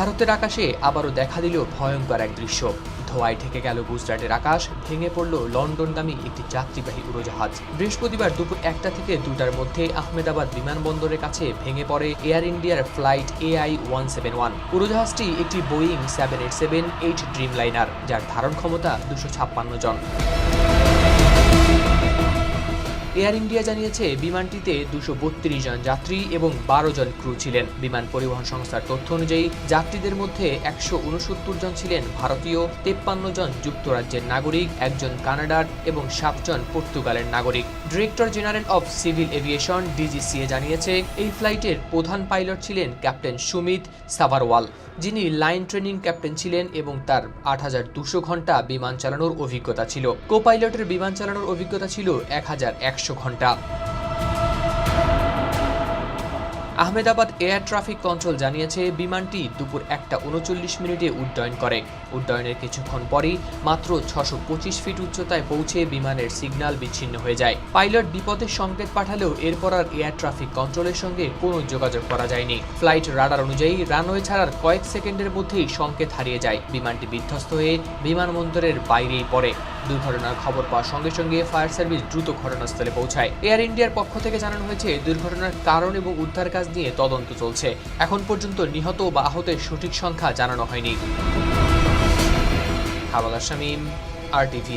ভারতের আকাশে আবারও দেখা দিল ভয়ঙ্কর এক দৃশ্য। ধোঁয়ায় ঢেকে গেল গুজরাটের আকাশ, ভেঙে পড়ল লন্ডনগামী একটি যাত্রীবাহী উড়োজাহাজ। বৃহস্পতিবার দুপুর 1টা থেকে 2টার মধ্যে আহমেদাবাদ বিমানবন্দরের কাছে ভেঙে পড়ে এয়ার ইন্ডিয়ার ফ্লাইট AI-171। উড়োজাহাজটি একটি বোয়িং 787-8 ড্রিমলাইনার, যার ধারণ ক্ষমতা 256 জন। এয়ার ইন্ডিয়া জানিয়েছে বিমানটিতে 232 জন যাত্রী এবং 12 জন ক্রু ছিলেন। বিমান পরিবহন সংস্থার তথ্য অনুযায়ী যাত্রীদের মধ্যে 169 জন ছিলেন ভারতীয়, 53 জন যুক্তরাজ্যের নাগরিক, 1 জন কানাডার এবং 7 জন পর্তুগালের নাগরিক। Director general of civil aviation DGCA জানিয়েছে এই ফ্লাইটের প্রধান পাইলট ছিলেন ক্যাপ্টেন সুমিত সাভারওয়াল, যিনি লাইন ট্রেনিং ক্যাপ্টেন ছিলেন এবং তার 8200 ঘন্টা বিমান চালানোর অভিজ্ঞতা ছিল। কো পাইলটের বিমান চালানোর অভিজ্ঞতা ছিল 1100 ঘন্টা। আহমেদাবাদ এয়ার ট্রাফিক কন্ট্রোল জানিয়েছে বিমানটি দুপুর 1:39 উড্ডয়ন করে। উড্ডয়নের কিছুক্ষণ পরই মাত্র 625 ফিট উচ্চতায় পৌঁছে বিমানের সিগন্যাল বিচ্ছিন্ন হয়ে যায়। পাইলট বিপদের সংকেত পাঠালেও এরপর আর এয়ার ট্রাফিক কন্ট্রোলের সঙ্গে কোনো যোগাযোগ করা যায়নি। ফ্লাইট রাডার অনুযায়ী রানওয়ে ছাড়ার কয়েক সেকেন্ডের মধ্যেই সংকেত হারিয়ে যায়। বিমানটি বিধ্বস্ত হয়ে বিমানবন্দরের বাইরেই পড়ে। দুর্ঘটনার খবর পাওয়ার সঙ্গে সঙ্গে ফায়ার সার্ভিস দ্রুত ঘটনাস্থলে পৌঁছায়। এয়ার ইন্ডিয়ার পক্ষ থেকে জানানো হয়েছে দুর্ঘটনার কারণ এবং উদ্ধার কাজ নিয়ে তদন্ত চলছে। এখন পর্যন্ত নিহত বা আহতের সঠিক সংখ্যা জানানো হয়নি। হাওলাদার শামীম, RTV।